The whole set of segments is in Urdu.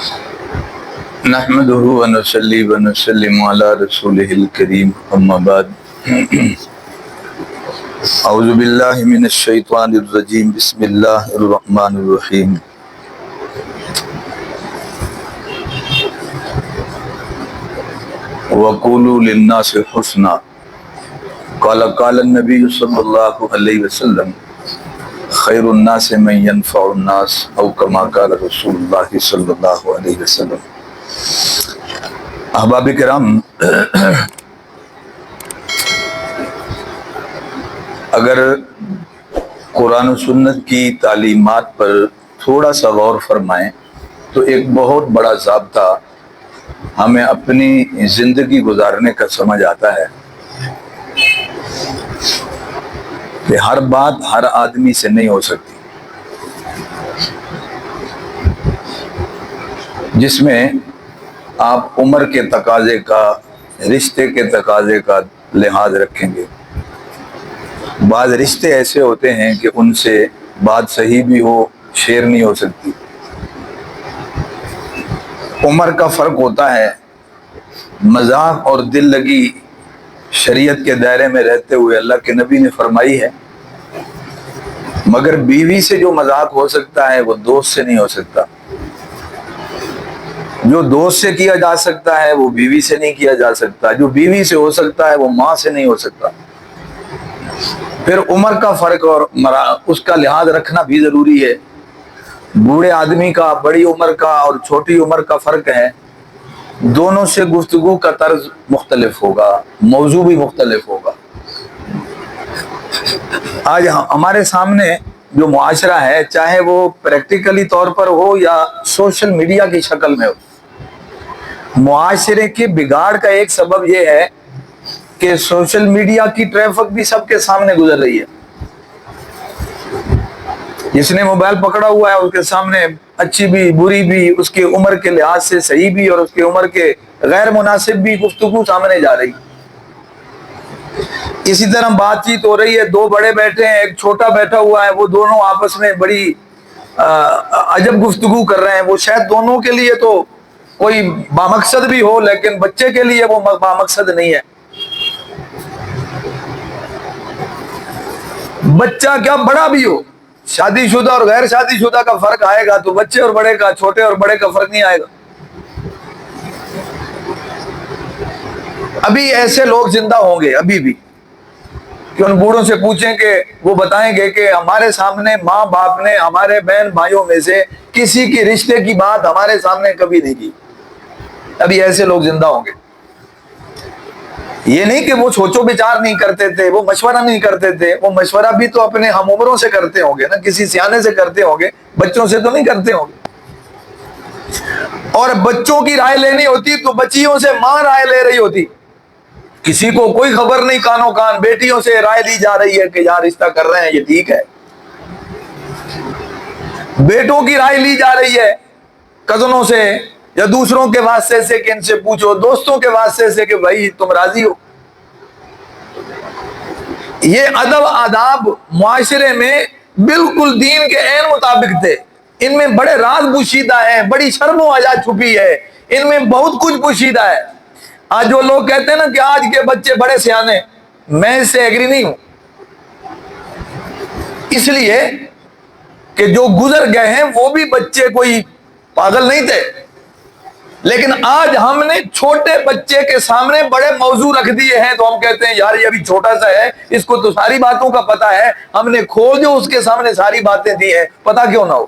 نحمده ونصلي ونسلم على رسوله الكريم اما بعد اعوذ باللہ من الشیطان الرجیم بسم اللہ الرحمن الرحیم وقولوا للناس حسنا قال النبی صلی اللہ علیہ وسلم خیر الناس من ينفع الناس او کما قال رسول اللہ صلی اللہ علیہ وسلم۔ احباب کرام، اگر قرآن و سنت کی تعلیمات پر تھوڑا سا غور فرمائیں تو ایک بہت بڑا ضابطہ ہمیں اپنی زندگی گزارنے کا سمجھ آتا ہے کہ ہر بات ہر آدمی سے نہیں ہو سکتی، جس میں آپ عمر کے تقاضے کا، رشتے کے تقاضے کا لحاظ رکھیں گے۔ بعض رشتے ایسے ہوتے ہیں کہ ان سے بات صحیح بھی ہو، شیئر نہیں ہو سکتی۔ عمر کا فرق ہوتا ہے، مذاق اور دل لگی شریعت کے دائرے میں رہتے ہوئے اللہ کے نبی نے فرمائی ہے، مگر بیوی سے جو مذاق ہو سکتا ہے وہ دوست سے نہیں ہو سکتا۔ جو دوست سے کیا جا سکتا ہے وہ بیوی سے نہیں کیا جا سکتا، جو بیوی سے ہو سکتا ہے وہ ماں سے نہیں ہو سکتا۔ پھر عمر کا فرق اور اس کا لحاظ رکھنا بھی ضروری ہے۔ بوڑھے آدمی کا، بڑی عمر کا اور چھوٹی عمر کا فرق ہے، دونوں سے گفتگو کا طرز مختلف ہوگا، موضوع بھی مختلف ہوگا۔ آج ہمارے سامنے جو معاشرہ ہے، چاہے وہ پریکٹیکلی طور پر ہو یا سوشل میڈیا کی شکل میں ہو، معاشرے کے بگاڑ کا ایک سبب یہ ہے کہ سوشل میڈیا کی ٹریفک بھی سب کے سامنے گزر رہی ہے۔ جس نے موبائل پکڑا ہوا ہے اس کے سامنے اچھی بھی بری بھی، اس کی عمر کے لحاظ سے صحیح بھی اور اس کی عمر کے غیر مناسب بھی گفتگو سامنے جا رہی۔ اسی طرح بات چیت ہو رہی ہے، دو بڑے بیٹھے ہیں، ایک چھوٹا بیٹھا ہوا ہے، وہ دونوں آپس میں بڑی عجب گفتگو کر رہے ہیں۔ وہ شاید دونوں کے لیے تو کوئی بامقصد بھی ہو، لیکن بچے کے لیے وہ بامقصد نہیں ہے۔ بچہ کیا بڑا بھی ہو، شادی شدہ اور غیر شادی شدہ کا فرق آئے گا تو بچے اور بڑے کا، چھوٹے اور بڑے کا فرق نہیں آئے گا۔ ابھی ایسے لوگ زندہ ہوں گے، ابھی بھی، کہ ان بوڑھوں سے پوچھیں کہ وہ بتائیں گے کہ ہمارے سامنے ماں باپ نے ہمارے بہن بھائیوں میں سے کسی کی رشتے کی بات ہمارے سامنے کبھی نہیں کی۔ ابھی ایسے لوگ زندہ ہوں گے۔ یہ نہیں کہ وہ سوچو بچار نہیں کرتے تھے، وہ مشورہ نہیں کرتے تھے، وہ مشورہ بھی تو اپنے ہم عمروں سے کرتے ہوں گے نا، کسی سیانے سے کرتے ہوں گے، بچوں سے تو نہیں کرتے ہوں گے۔ اور بچوں کی رائے لینی ہوتی تو بچیوں سے ماں رائے لے رہی ہوتی، کسی کو کوئی خبر نہیں، کانوں کان بیٹیوں سے رائے لی جا رہی ہے کہ یار رشتہ کر رہے ہیں یہ ٹھیک ہے۔ بیٹوں کی رائے لی جا رہی ہے کزنوں سے یا دوسروں کے واسطے سے کہ ان سے پوچھو، دوستوں کے واسطے سے کہ بھائی تم راضی ہو۔ یہ ادب آداب معاشرے میں بالکل دین کے عین مطابق تھے۔ ان میں بڑے راز پوشیدہ ہیں، بڑی شرم و حیا چھپی ہے، ان میں بہت کچھ پوشیدہ ہے۔ آج جو لوگ کہتے ہیں نا کہ آج کے بچے بڑے سیانے، میں اس سے ایگری نہیں ہوں، اس لیے کہ جو گزر گئے ہیں وہ بھی بچے کوئی پاگل نہیں تھے، لیکن آج ہم نے چھوٹے بچے کے سامنے بڑے موضوع رکھ دیے ہیں تو ہم کہتے ہیں یار یہ ابھی چھوٹا سا ہے، اس کو تو ساری باتوں کا پتا ہے، ہم نے کھول جو اس کے سامنے ساری باتیں دی ہیں، پتا کیوں نہ ہو؟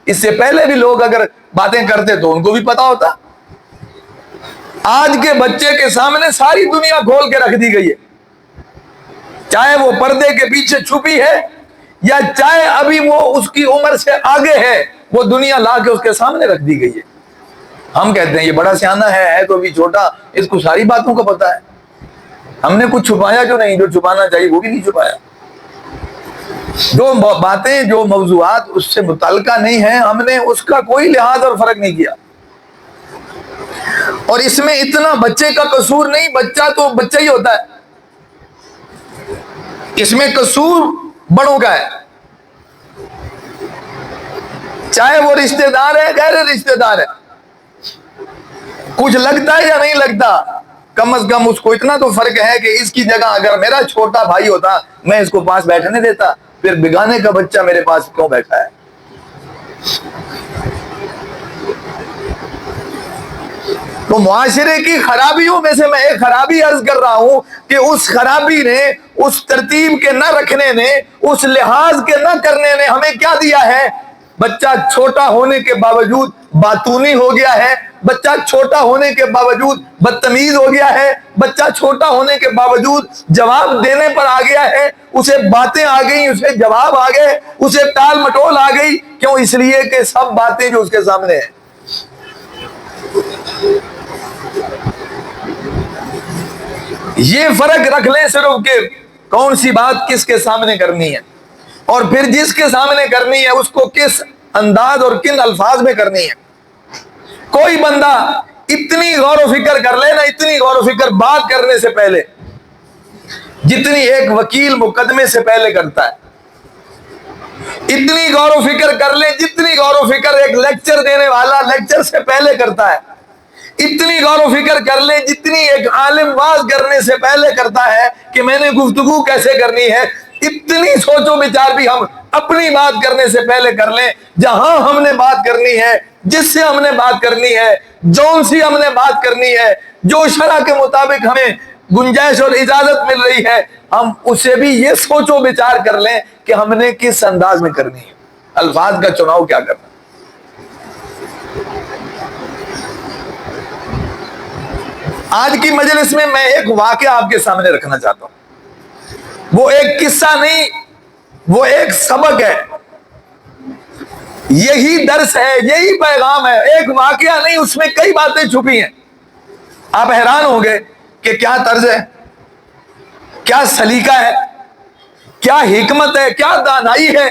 اس سے پہلے بھی لوگ اگر باتیں کرتے تو ان کو بھی پتا ہوتا۔ آج کے بچے کے سامنے ساری دنیا کھول کے رکھ دی گئی ہے، چاہے وہ پردے کے پیچھے چھپی ہے یا چاہے ابھی وہ اس کی عمر سے آگے ہے، وہ دنیا لا کے اس کے سامنے رکھ دی گئی ہے۔ ہم کہتے ہیں یہ بڑا سیانہ ہے تو ابھی چھوٹا، اس کو ساری باتوں کا پتا ہے۔ ہم نے کچھ چھپایا جو نہیں، جو چھپانا چاہیے وہ بھی نہیں چھپایا۔ جو باتیں، جو موضوعات اس سے متعلقہ نہیں ہیں، ہم نے اس کا کوئی لحاظ اور فرق نہیں کیا۔ اور اس میں اتنا بچے کا قصور نہیں، بچہ تو بچہ ہی ہوتا ہے، اس میں قصور بڑوں کا ہے، چاہے وہ رشتہ دار ہے غیر رشتہ دار ہے۔ کچھ لگتا ہے یا نہیں لگتا؟ کم از کم اس کو اتنا تو فرق ہے کہ اس کی جگہ اگر میرا چھوٹا بھائی ہوتا میں اس کو پاس بیٹھنے دیتا، پھر بگانے کا بچہ میرے پاس کیوں بیٹھا ہے؟ تو معاشرے کی خرابیوں میں سے میں ایک خرابی عرض کر رہا ہوں کہ اس خرابی نے، اس ترتیب کے نہ رکھنے نے، اس لحاظ کے نہ کرنے نے ہمیں کیا دیا ہے؟ بچہ چھوٹا ہونے کے باوجود باتونی ہو گیا ہے، بچہ چھوٹا ہونے کے باوجود بدتمیز ہو گیا ہے، بچہ چھوٹا ہونے کے باوجود جواب دینے پر آ گیا ہے، اسے باتیں آ گئی، اسے جواب آ گئے، اسے ٹال مٹول آ گئی۔ کیوں؟ اس لیے کہ سب باتیں جو اس کے سامنے ہیں۔ یہ فرق رکھ لیں صرف کہ کون سی بات کس کے سامنے کرنی ہے، اور پھر جس کے سامنے کرنی ہے اس کو کس انداز اور کن الفاظ میں کرنی ہے۔ کوئی بندہ اتنی غور و فکر کر لے نا، اتنی غور و فکر بات کرنے سے پہلے جتنی ایک وکیل مقدمے سے پہلے کرتا ہے، اتنی غور و فکر کر لیں جتنی غور و فکر ایک لیکچر دینے والا لیکچر سے پہلے کرتا ہے، اتنی غور و فکر کر لیں جتنی ایک عالم واز کرنے سے پہلے کرتا ہے کہ میں نے گفتگو کیسے کرنی ہے، اتنی سوچ و بچار بھی ہم اپنی بات کرنے سے پہلے کر لیں۔ جہاں ہم نے بات کرنی ہے، جس سے ہم نے بات کرنی ہے، جون سی ہم نے بات کرنی ہے، جو شرع کے مطابق ہمیں گنجائش اور اجازت مل رہی ہے، ہم اسے بھی یہ سوچ و بچار کر لیں کہ ہم نے کس انداز میں کرنی ہے، الفاظ کا چناؤ کیا کرنا۔ آج کی مجلس میں میں ایک واقعہ آپ کے سامنے رکھنا چاہتا ہوں، وہ ایک قصہ نہیں، وہ ایک سبق ہے، یہی درس ہے، یہی پیغام ہے۔ ایک واقعہ نہیں، اس میں کئی باتیں چھپی ہیں۔ آپ حیران ہوں گے کہ کیا طرز ہے، کیا سلیقہ ہے، کیا حکمت ہے، کیا دانائی ہے۔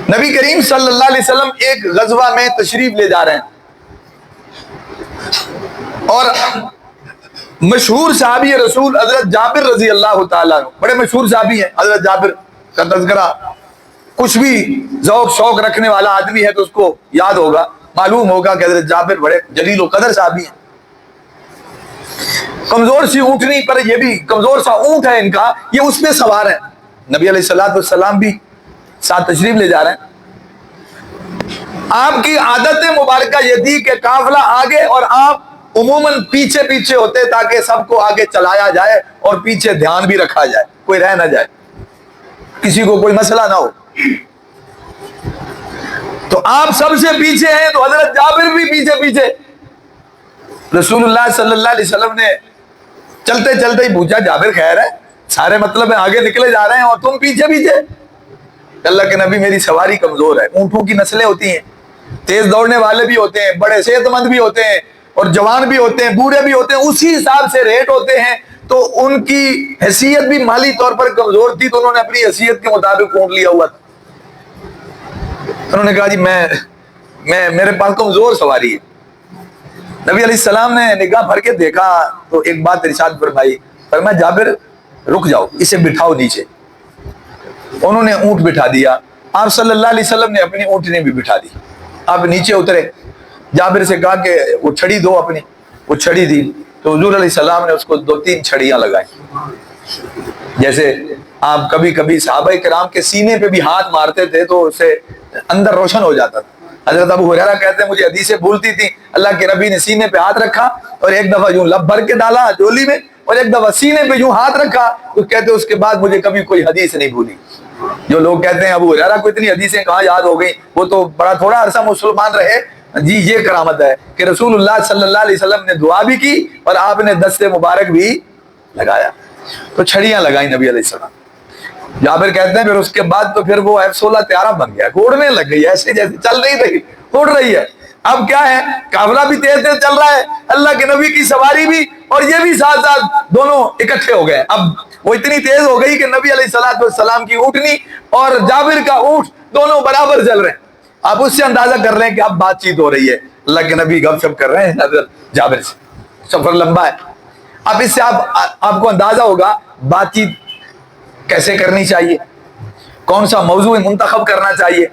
نبی کریم صلی اللہ علیہ وسلم ایک غزوہ میں تشریف لے جا رہے ہیں، اور مشہور صحابی رسول حضرت جابر رضی اللہ تعالیٰ، بڑے مشہور صحابی ہیں حضرت جابر کا تذکرہ کچھ بھی ذوق شوق رکھنے والا آدمی ہے تو اس کو یاد ہوگا، معلوم ہوگا کہ حضرت جابر بڑے جلیل و قدر صحابی ہیں۔ کمزور سی اونٹنی پر، یہ بھی کمزور سا اونٹ ہے ان کا، یہ اس پہ سوار ہے، نبی علیہ السلام بھی ساتھ تشریف لے جا رہے ہیں۔ آپ کی عادت مبارکہ یہ تھی کہ قافلہ آگے اور آپ عموماً پیچھے پیچھے ہوتے تاکہ سب کو آگے چلایا جائے اور پیچھے دھیان بھی رکھا جائے، کوئی رہ نہ جائے، کسی کو کوئی مسئلہ نہ ہو۔ تو آپ سب سے پیچھے ہیں تو حضرت جابر بھی پیچھے پیچھے۔ رسول اللہ صلی اللہ علیہ وسلم نے چلتے چلتے ہی پوچھا، جابر خیر ہے؟ سارے مطلب ہے آگے نکلے جا رہے ہیں اور تم پیچھے پیچھے؟ اللہ کے نبی میری سواری کمزور ہے، اونٹوں کی نسلیں ہوتی ہیں، تیز دوڑنے والے بھی ہوتے ہیں، بڑے صحت مند بھی ہوتے ہیں، اور جوان بھی ہوتے ہیں، بوڑھے بھی ہوتے ہیں، اسی حساب سے ریٹ ہوتے ہیں۔ تو ان کی حیثیت بھی مالی طور پر کمزور تھی، تو انہوں نے اپنی حیثیت کے مطابق اونٹ لیا ہوا تھا۔ انہوں نے کہا جی میں میرے پاس کمزور سواری ہے۔ نبی علیہ السلام نے نگاہ بھر کے دیکھا تو ایک بات ارشاد فرمائی، فرمایا جابر رک جاؤ، اسے بٹھاؤ نیچے۔ انہوں نے اونٹ بٹھا دیا، آپ صلی اللہ علیہ وسلم نے اپنی اونٹنی بھی بٹھا دی، آپ نیچے اترے۔ جابر سے کہا کہ وہ چھڑی دو اپنی، وہ چھڑی دی تو حضور علیہ السلام نے اس کو 2-3 چھڑیاں لگائی۔ جیسے آپ کبھی کبھی صحابہ کرام کے سینے پہ بھی ہاتھ مارتے تھے تو اسے اندر روشن ہو جاتا تھا۔ حضرت ابو ہریرہ کہتے ہیں مجھے حدیثیں بھولتی تھی، اللہ کے نبی نے سینے پہ ہاتھ رکھا اور ایک دفعہ یوں لب بھر کے ڈالا جولی میں اور ایک دفعہ سینے پہ یوں ہاتھ رکھا، تو کہتے اس کے بعد مجھے کبھی کوئی حدیث نہیں بھولی۔ جو لوگ کہتے ہیں ابو ہریرہ کو اتنی حدیثیں کہاں یاد ہو گئی، وہ تو بڑا تھوڑا عرصہ مسلمان رہے۔ جی یہ کرامت ہے کہ رسول اللہ صلی اللہ علیہ وسلم نے دعا بھی کی اور آپ نے دست مبارک بھی لگایا۔ تو چھڑیاں لگائیں نبی علیہ السلام۔ جابر کہتے ہیں پھر اس کے بعد تو پھر وہ F-16 طیارہ بن گیا، اڑنے لگ گئی، ایسے جیسے چل نہیں رہی اڑ رہی ہے۔ اب کیا ہے، قافلہ بھی تیز تیز چل رہا ہے، اللہ کے نبی کی سواری بھی اور یہ بھی ساتھ ساتھ دونوں اکٹھے ہو گئے۔ اب وہ اتنی تیز ہو گئی کہ نبی علیہ السلام کی اونٹنی اور جابر کا اونٹ دونوں برابر چل رہے ہیں۔ آپ اس سے اندازہ کر رہے ہیں کہ اب بات چیت ہو رہی ہے، اللہ کے نبی گپ شپ کر رہے ہیں حضرت جابر سے، سفر لمبا ہے۔ اب اس سے آپ کو اندازہ ہوگا بات چیت کیسے کرنی چاہیے، کون سا موضوع منتخب کرنا چاہیے۔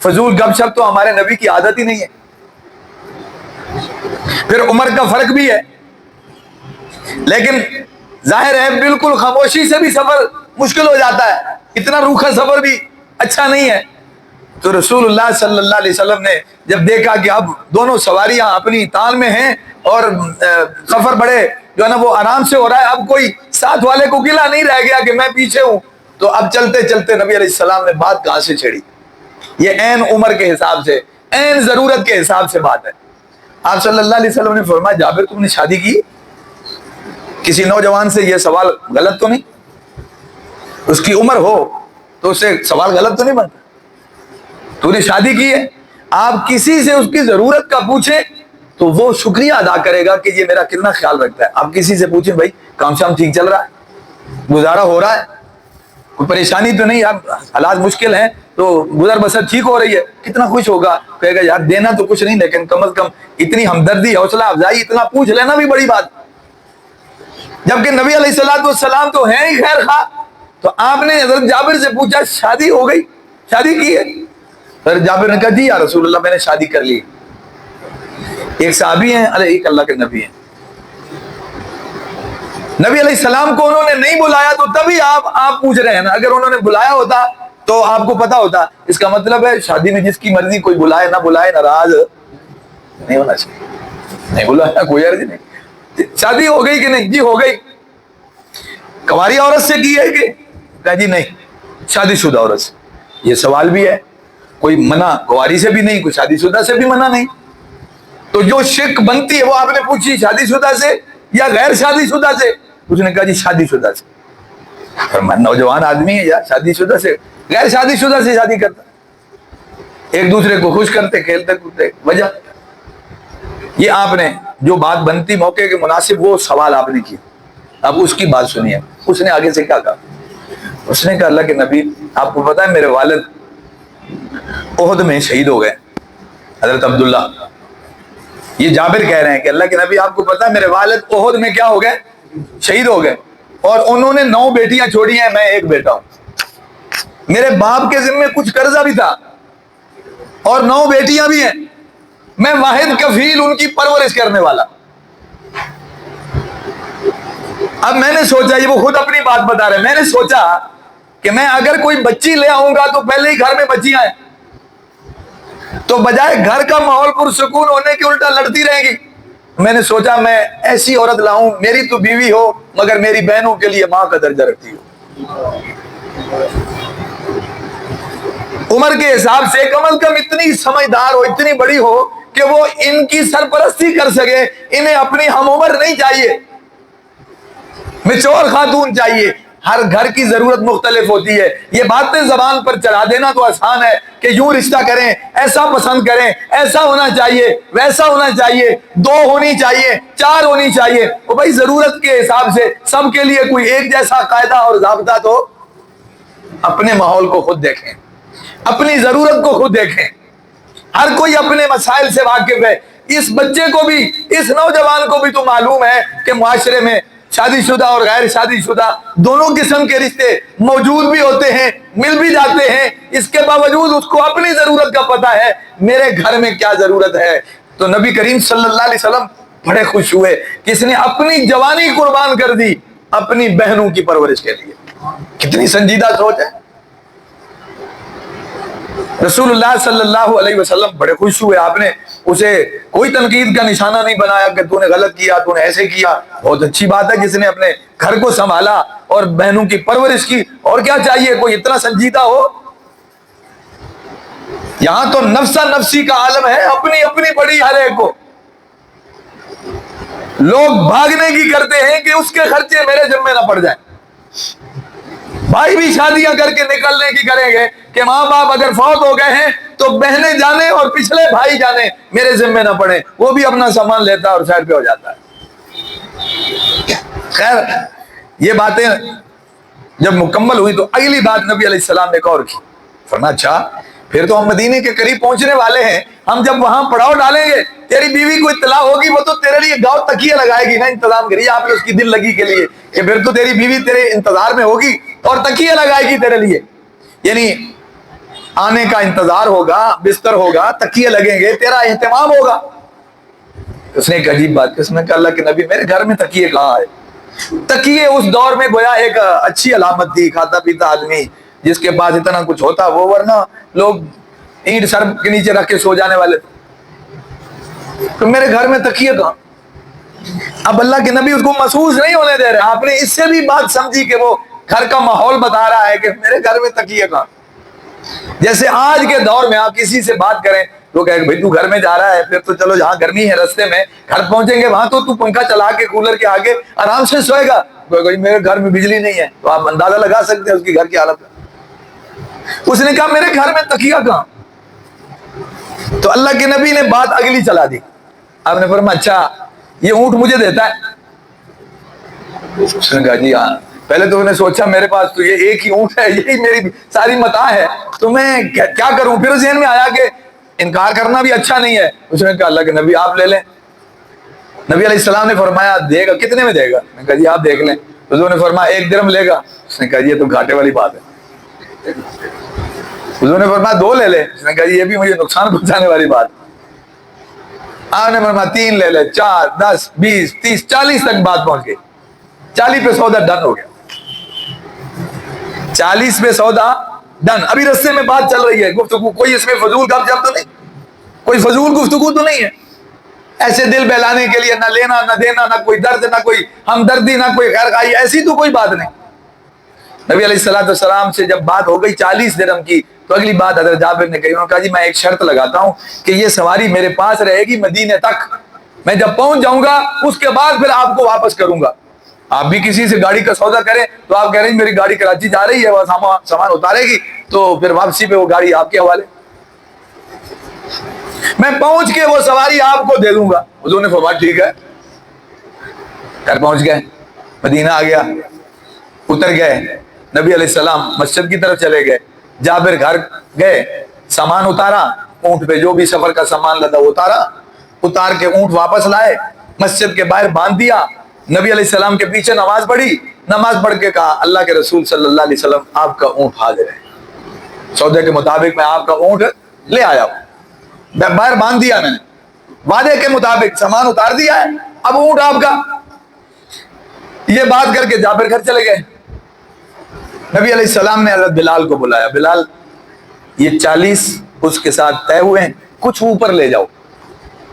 فضول گپ شپ تو ہمارے نبی کی عادت ہی نہیں ہے۔ پھر عمر کا فرق بھی ہے، لیکن ظاہر ہے بالکل خاموشی سے بھی سفر مشکل ہو جاتا ہے، اتنا روکھا سفر بھی اچھا نہیں ہے۔ تو رسول اللہ صلی اللہ علیہ وسلم نے جب دیکھا کہ اب دونوں سواریاں اپنی تال میں ہیں اور سفر بڑے جو ہے نا وہ آرام سے ہو رہا ہے، اب کوئی ساتھ والے کو گلا نہیں رہ گیا کہ میں پیچھے ہوں، تو اب چلتے چلتے نبی علیہ السلام نے بات کہاں سے چھیڑی؟ یہ عین عمر کے حساب سے، عین ضرورت کے حساب سے بات ہے۔ آپ صلی اللہ علیہ وسلم نے فرمایا جابر تم نے شادی کی؟ کسی نوجوان سے یہ سوال غلط تو نہیں؟ اس کی عمر ہو تو اس سے سوال غلط تو نہیں بنتا؟ تو نے شادی کی ہے، آپ کسی سے اس کی ضرورت کا پوچھیں تو وہ شکریہ ادا کرے گا کہ یہ میرا کتنا خیال رکھتا ہے۔ آپ کسی سے پوچھیں بھائی کام شام ٹھیک چل رہا ہے، گزارا ہو رہا ہے، کوئی پریشانی تو نہیں، اب حالات مشکل ہیں تو گزر بسر ٹھیک ہو رہی ہے، کتنا خوش ہوگا، کہے گا یار دینا تو کچھ نہیں لیکن کم از کم اتنی ہمدردی حوصلہ افزائی اتنا پوچھ لینا بھی بڑی بات۔ جبکہ نبی علیہ السلام تو ہیں ہی خیر خواہ، تو آپ نے حضرت جابر سے پوچھا شادی ہو گئی، شادی کی ہے؟ حضرت جابر نے کہا جی یا رسول اللہ میں نے شادی کر لی۔ ایک صحابی ہیں، ایک اللہ کے نبی ہیں۔ نبی علیہ السلام کو انہوں نے نہیں بلایا تو تبھی آپ پوچھ رہے ہیں نا، اگر انہوں نے بلایا ہوتا تو آپ کو پتا ہوتا۔ اس کا مطلب ہے شادی میں جس کی مرضی کوئی بلائے نہ بلائے ناراض نہیں ہونا چاہیے، نہیں بلایا کوئی عرض نہیں۔ شادی ہو گئی کہ نہیں؟ جی ہو گئی۔ کنواری عورت سے کی ہے کہ؟ کہا جی نہیں شادی شدہ عورت سے۔ یہ سوال بھی ہے، کوئی منع کنواری سے بھی نہیں، کوئی شادی شدہ سے بھی منع نہیں، تو جو شک بنتی ہے وہ آپ نے پوچھی شادی شدہ سے یا غیر شادی شدہ سے؟ اس نے کہا جی شادی شدہ سے۔ نوجوان آدمی ہے یا شادی شدہ سے، غیر شادی شدہ سے شادی کرتا، ایک دوسرے کو خوش کرتے کھیلتے کودتے، وجہ یہ آپ نے جو بات بنتی موقع کے مناسب وہ سوال آپ نے کیا۔ اب اس کی بات سنیے، اس نے آگے سے کیا کہا؟ اس نے کہا اللہ کے نبی آپ کو پتا ہے میرے والد احد میں شہید ہو گئے، حضرت عبداللہ، یہ جابر کہہ رہے ہیں کہ اللہ کے نبی آپ کو پتا ہے میرے والد احد میں کیا ہو گئے؟ شہید ہو گئے، اور انہوں نے 9 بیٹیاں چھوڑی ہیں، میں ایک بیٹا ہوں، میرے باپ کے ذمہ کچھ قرضہ بھی تھا اور 9 بیٹیاں بھی ہیں، میں واحد کفیل ان کی پرورش کرنے والا۔ اب میں نے سوچا، یہ وہ خود اپنی بات بتا رہے ہیں، میں نے سوچا کہ میں اگر کوئی بچی لے آؤں گا تو پہلے ہی گھر میں بچیاں ہیں، تو بجائے گھر کا ماحول پرسکون ہونے کے الٹا لڑتی رہیں گی۔ میں نے سوچا میں ایسی عورت لاؤں، میری تو بیوی ہو مگر میری بہنوں کے لیے ماں کا درجہ رکھتی ہو، عمر کے حساب سے کم از کم اتنی سمجھدار ہو، اتنی بڑی ہو کہ وہ ان کی سرپرستی کر سکے، انہیں اپنی ہم عمر نہیں چاہیے، میچور خاتون چاہیے۔ ہر گھر کی ضرورت مختلف ہوتی ہے، یہ باتیں زبان پر چڑھا دینا تو آسان ہے کہ یوں رشتہ کریں، ایسا پسند کریں، ایسا ہونا چاہیے، ویسا ہونا چاہیے، 2 ہونی چاہیے، 4 ہونی چاہیے۔ وہ بھائی ضرورت کے حساب سے سب کے لیے کوئی ایک جیسا قاعدہ اور ضابطہ تو اپنے ماحول کو خود دیکھیں، اپنی ضرورت کو خود دیکھیں، ہر کوئی اپنے مسائل سے واقف ہے۔ اس بچے کو بھی، اس نوجوان کو بھی تو معلوم ہے کہ معاشرے میں شادی شدہ اور غیر شادی شدہ دونوں قسم کے رشتے موجود بھی ہوتے ہیں، مل بھی جاتے ہیں، اس کے باوجود اس کو اپنی ضرورت کا پتہ ہے، میرے گھر میں کیا ضرورت ہے۔ تو نبی کریم صلی اللہ علیہ وسلم بڑے خوش ہوئے کہ اس نے اپنی جوانی قربان کر دی اپنی بہنوں کی پرورش کے لیے۔ کتنی سنجیدہ سوچ ہے۔ رسول اللہ صلی اللہ علیہ وسلم بڑے خوش ہوئے، آپ نے اسے کوئی تنقید کا نشانہ نہیں بنایا کہ تو نے غلط کیا، تو نے ایسے کیا، بہت اچھی بات ہے جس نے اپنے گھر کو سنبھالا اور بہنوں کی پرورش کی، اور کیا چاہیے کوئی اتنا سنجیدہ ہو۔ یہاں تو نفسا نفسی کا عالم ہے، اپنی اپنی بڑی ہر ایک کو، لوگ بھاگنے کی کرتے ہیں کہ اس کے خرچے میرے ذمہ نہ پڑ جائیں۔ بھائی بھی شادیاں کر کے نکلنے کی کریں گے کہ ماں باپ اگر فوت ہو گئے ہیں تو بہنیں جانے اور پچھلے بھائی جانے، میرے ذمہ نہ پڑے، وہ بھی اپنا سامان لیتا اور سائڈ پہ ہو جاتا ہے۔ خیر یہ باتیں جب مکمل ہوئی تو اگلی بات نبی علیہ السلام نے ایک اور کی، فرمایا اچھا پھر تو ہم مدینے کے قریب پہنچنے والے ہیں، ہم جب وہاں پڑاؤ ڈالیں گے تیری بیوی کو اطلاع ہوگی، وہ تو تیرے لیے گاؤں تکیہ لگائے گی نا، انتظام کریے آپ نے اس کی دل لگی کے لیے کہ پھر تو تیری بیوی تیرے انتظار میں ہوگی اور تکیہ لگائے گی تیرے لیے، یعنی آنے کا انتظار ہوگا، بستر ہوگا، تکیے لگیں گے، تیرا اہتمام ہوگا۔ اس نے ایک عجیب بات کی، اس نے کہا اللہ کے نبی میرے گھر میں تکیے کہاں ہے؟ تکیے اس دور میں گویا ایک اچھی علامت تھی، کھاتا پیتا آدمی جس کے پاس اتنا کچھ ہوتا وہ، ورنہ لوگ اینٹ سر کے نیچے رکھ کے سو جانے والے تھے، تو میرے گھر میں تکیے کہاں؟ اب اللہ کے نبی اس کو محسوس نہیں ہونے دے رہے، آپ نے اس سے بھی بات سمجھی کہ وہ گھر کا ماحول بتا رہا ہے کہ میرے گھر میں تکیے کہاں۔ جیسے آج کے دور میں آپ کسی سے بات کریں تو کہیں بھائی تو گھر میں جا رہا ہے، پھر تو چلو جہاں گرمی ہے رستے میں گھر پہنچیں گے وہاں تو پنکھا چلا کے کولر کے آگے آرام سے سوئے گا، میرے گھر میں بجلی نہیں ہے، تو آپ اندازہ لگا سکتے ہیں اس کی گھر کی حالت ہے۔ اس نے کہا میرے گھر میں تکیہ کہاں؟ تو اللہ کے نبی نے بات اگلی چلا دی، آپ نے فرمایا اچھا یہ اونٹ مجھے دیتا ہے؟ اس نے کہا جی ہاں۔ پہلے تو انہوں نے سوچا میرے پاس تو یہ ایک ہی اونٹ ہے، یہی میری ساری متاع ہے، تو میں کیا کروں؟ پھر ذہن میں آیا کہ انکار کرنا بھی اچھا نہیں ہے۔ اس نے کہا اللہ کے نبی آپ لے لیں۔ نبی علیہ السلام نے فرمایا دے گا کتنے میں دے گا؟ میں نے کہا جی آپ دیکھ لیں۔ حضور نے فرمایا 1 درہم لے گا؟ اس نے کہا جی یہ تو گھاٹے والی بات ہے۔ حضور نے فرمایا 2 لے لے؟ اس نے کہا جی یہ بھی مجھے نقصان پہنچانے والی بات۔ آپ نے فرمایا 3 لے لے، 4، 10، 20، 30، 40 تک بات پہنچ گئی۔ 40 پہ سودا ڈن ہو گیا، 40 پہ سودا ڈن۔ ابھی رستے میں بات چل رہی ہے، گفتگو کوئی اس میں فضول گپ شپ تو نہیں، کوئی فضول گفتگو تو نہیں ہے، ایسے دل بہلانے کے لیے، نہ لینا نہ دینا، نہ کوئی درد، نہ کوئی ہمدردی، نہ کوئی خیر خواہی، ایسی تو کوئی بات نہیں۔ نبی علیہ السلام سے جب بات ہو گئی 40 درہم کی، تو اگلی بات حضرت جابر نے کہی، انہوں نے کہا جی میں ایک شرط لگاتا ہوں کہ یہ سواری میرے پاس رہے گی مدینے تک، میں جب پہنچ جاؤں گا اس کے بعد پھر آپ کو واپس کروں گا۔ آپ بھی کسی سے گاڑی کا سودا کریں تو آپ کہہ رہے ہیں میری گاڑی کراچی جا رہی ہے، وہ سامان اتارے گی تو پھر واپسی پہ وہ گاڑی آپ کے حوالے، میں پہنچ کے وہ سواری آپ کو دے دوں گا۔ حضور نے فرمایا ٹھیک ہے۔ گھر پہنچ گئے، مدینہ آ گیا، اتر گئے، نبی علیہ السلام مسجد کی طرف چلے گئے، جابر گھر گئے، سامان اتارا، اونٹ پہ جو بھی سفر کا سامان لدا اتارا، اتار کے اونٹ واپس لائے، مسجد کے باہر باندھ دیا، نبی علیہ السلام کے پیچھے نماز پڑھی، نماز پڑھ کے کہا اللہ کے رسول صلی اللہ علیہ وسلم آپ کا اونٹ حاضر ہے، سودے کے مطابق میں آپ کا اونٹ لے آیا ہوں، باہر باندھ دیا میں نے، وعدے کے مطابق سامان اتار دیا ہے، اب اونٹ آپ کا۔ یہ بات کر کے جابر گھر چلے گئے۔ نبی علیہ السلام نے حضرت بلال کو بلایا، بلال یہ 40 اس کے ساتھ طے ہوئے ہیں، کچھ اوپر لے جاؤ۔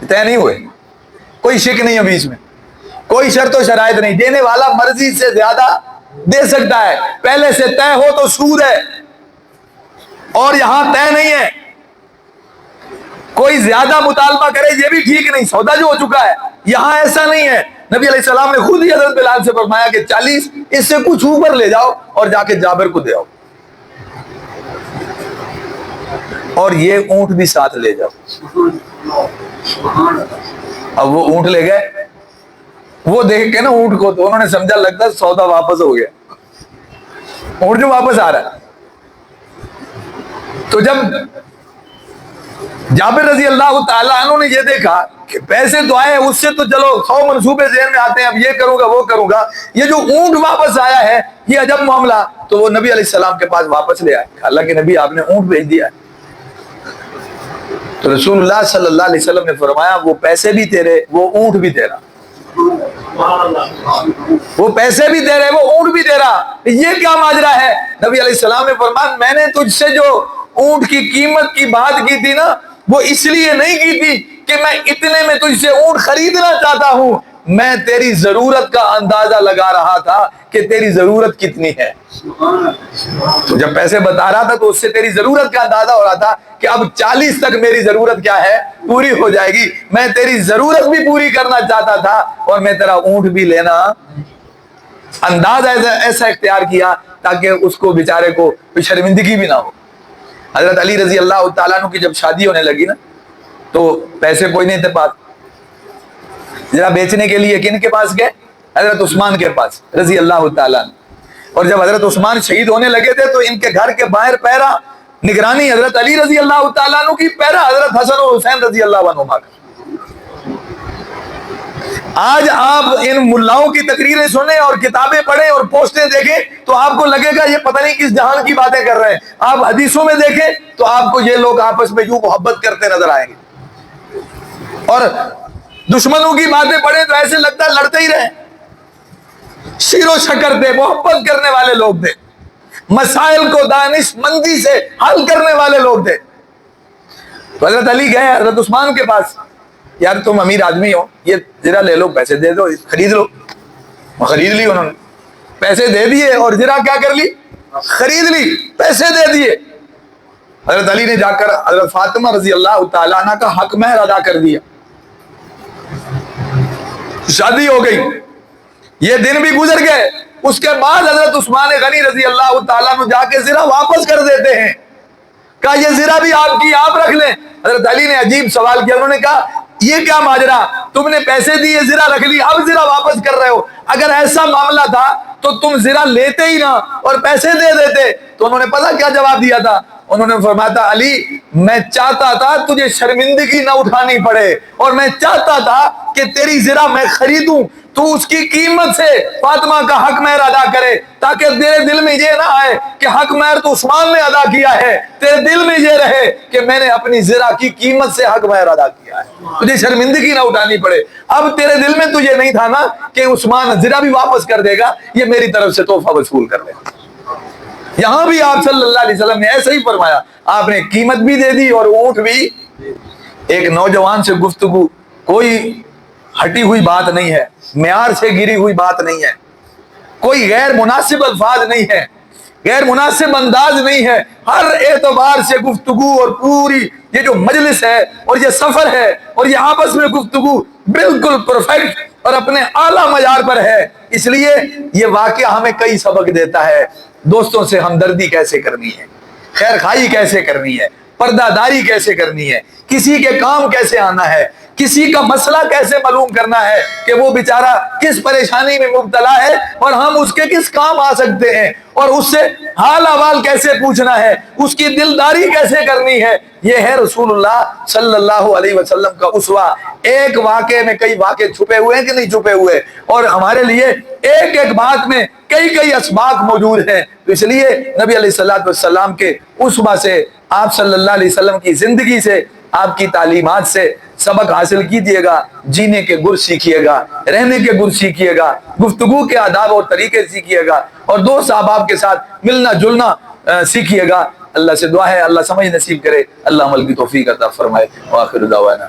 طے نہیں ہوئے، کوئی شک نہیں ہے بیچ میں، کوئی شرط و شرائط نہیں، دینے والا مرضی سے زیادہ دے سکتا ہے، پہلے سے طے ہو تو سود ہے، اور یہاں طے نہیں ہے، کوئی زیادہ مطالبہ کرے یہ بھی ٹھیک نہیں، سودا جو ہو چکا ہے، یہاں ایسا نہیں ہے۔ نبی علیہ السلام نے خود ہی حضرت بلال سے فرمایا کہ 40 اس سے کچھ اوپر لے جاؤ اور جا کے جابر کو دے آؤ، اور یہ اونٹ بھی ساتھ لے جاؤ۔ اب وہ اونٹ لے گئے، وہ دیکھ کے نا اونٹ کو تو انہوں نے سمجھا لگتا سودا واپس ہو گیا، اونٹ جو واپس آ رہا ہے۔ تو جب جابر رضی اللہ تعالیٰ عنہ نے یہ دیکھا کہ پیسے تو آئے، اس سے تو چلو 100 منصوبے ذہن میں آتے ہیں، اب یہ کروں گا وہ کروں گا، یہ جو اونٹ واپس آیا ہے یہ عجب معاملہ، تو وہ نبی علیہ السلام کے پاس واپس لے آئے، اللہ کے نبی آپ نے اونٹ بھیج دیا ہے۔ تو رسول اللہ صلی اللہ علیہ وسلم نے فرمایا وہ پیسے بھی تیرے، وہ اونٹ بھی تیرا، وہ پیسے بھی تیرے، وہ اونٹ بھی تیرا، یہ کیا ماجرا ہے؟ نبی علیہ السلام نے فرمایا میں نے تجھ سے جو اونٹ کی قیمت کی بات کی تھی نا، وہ اس لیے نہیں کی تھی کہ میں اتنے میں تجھ سے اونٹ خریدنا چاہتا ہوں، میں تیری ضرورت کا اندازہ لگا رہا تھا کہ تیری ضرورت کتنی ہے۔ تو جب پیسے بتا رہا تھا تو اس سے تیری ضرورت کا اندازہ ہو رہا تھا کہ اب 40 تک میری ضرورت کیا ہے، پوری ہو جائے گی، میں تیری ضرورت بھی پوری کرنا چاہتا تھا اور میں تیرا اونٹ بھی لینا، انداز ایسا اختیار کیا تاکہ اس کو بیچارے کو شرمندگی بھی نہ ہو۔ حضرت علی رضی اللہ تعالیٰ عنہ کی جب شادی ہونے لگی نا تو پیسے کوئی نہیں تھے پاس، ذرا بیچنے کے لیے کن کے پاس گئے؟ حضرت عثمان کے پاس رضی اللہ تعالیٰ عنہ۔ اور جب حضرت عثمان شہید ہونے لگے تھے تو ان کے گھر کے باہر پہرا نگرانی حضرت علی رضی اللہ تعالیٰ عنہ کی، پہرا حضرت حسن و حسین رضی اللہ عنہما کا۔ آج آپ ان ملاؤں کی تقریریں سنیں اور کتابیں پڑھیں اور پوسٹیں دیکھیں تو آپ کو لگے گا یہ پتہ نہیں کس جہان کی باتیں کر رہے ہیں، آپ حدیثوں میں دیکھیں تو آپ کو یہ لوگ آپس میں یوں محبت کرتے نظر آئیں گے۔ اور دشمنوں کی باتیں پڑھیں تو ایسے لگتا ہے لڑتے ہی رہے. شیر و شکر تھے, محبت کرنے والے لوگ تھے, مسائل کو دانش مندی سے حل کرنے والے لوگ تھے. تو حضرت علی گئے حضرت عثمان کے پاس, یار تم امیر آدمی ہو, یہ زرہ لے لو, پیسے دے دو, خرید لو. خرید لی انہوں نے, پیسے دے دیے اور زرہ کیا کر لی, خرید لی, پیسے دے دیے. حضرت علی نے جا کر حضرت فاطمہ رضی اللہ تعالیٰ عنہ کا حق مہر ادا کر دیا, شادی ہو گئی. یہ دن بھی گزر گئے. اس کے بعد حضرت عثمان غنی رضی اللہ تعالیٰ عنہ جا کے زرہ واپس کر دیتے ہیں, کہا یہ زرہ بھی آپ کی, آپ رکھ لیں. حضرت علی نے عجیب سوال کیا, انہوں نے کہا یہ کیا ماجرا, تم نے پیسے دیے, زرہ رکھ لی, اب زرہ واپس کر رہے ہو. اگر ایسا معاملہ تھا تو تم زرہ لیتے ہی نہ اور پیسے دے دیتے. تو انہوں نے پتہ کیا جواب دیا تھا, انہوں نے فرمایا تھا علی میں چاہتا تھا تجھے شرمندگی نہ اٹھانی پڑے, اور میں چاہتا تھا کہ تیری زرہ میں خریدوں, تو اس کی قیمت سے فاطمہ کا حق مہر ادا کرے, تاکہ تیرے دل میں یہ نہ آئے کہ حق مہر تو عثمان نے ادا کیا ہے, تیرے دل میں یہ رہے کہ میں نے اپنی زرہ کی قیمت سے حق مہر ادا کیا ہے, تجھے شرمندگی نہ اٹھانی پڑے. اب تیرے دل میں تو یہ نہیں تھا نا کہ عثمان زرہ بھی واپس کر دے گا, یہ میری طرف سے تحفہ وصول کر لے. یہاں بھی آپ صلی اللہ علیہ وسلم نے ایسا ہی فرمایا, آپ نے قیمت بھی دے دی اور اونٹ بھی. ایک نوجوان سے گفتگو, کوئی ہٹی ہوئی بات نہیں ہے, معیار سے گری ہوئی بات نہیں ہے, کوئی غیر مناسب الفاظ نہیں ہے, غیر مناسب انداز نہیں ہے, ہر اعتبار سے گفتگو اور پوری یہ جو مجلس ہے اور یہ سفر ہے اور یہ آپس میں گفتگو بالکل پرفیکٹ اور اپنے اعلیٰ معیار پر ہے. اس لیے یہ واقعہ ہمیں کئی سبق دیتا ہے. دوستوں سے ہمدردی کیسے کرنی ہے, خیر خواہی کیسے کرنی ہے, پردہ داری کیسے کرنی ہے, کسی کے کام کیسے آنا ہے, کسی کا مسئلہ کیسے معلوم کرنا ہے کہ وہ بیچارہ کس پریشانی میں مبتلا ہے اور ہم اس کے کس کام آ سکتے ہیں, اور اس سے حال احوال کیسے پوچھنا ہے, اس کی دلداری کیسے کرنی ہے. یہ ہے رسول اللہ صلی اللہ علیہ وسلم کا اسوہ. ایک واقعے میں کئی واقعے چھپے ہوئے ہیں کہ نہیں چھپے ہوئے, اور ہمارے لیے ایک ایک بات میں کئی اسباق موجود ہیں. تو اس لیے نبی علیہ الصلوۃ والسلام کے اسوہ سے, آپ صلی اللہ علیہ وسلم کی زندگی سے, آپ کی تعلیمات سے سبق حاصل کیجئے گا. جینے کے گر سیکھیے گا, رہنے کے گر سیکھیے گا, گفتگو کے آداب اور طریقے سیکھیے گا, اور دوست احباب کے ساتھ ملنا جلنا سیکھیے گا. اللہ سے دعا ہے اللہ سمجھ نصیب کرے, اللہ عمل کی توفیق عطا فرمائے. وآخر دعوانا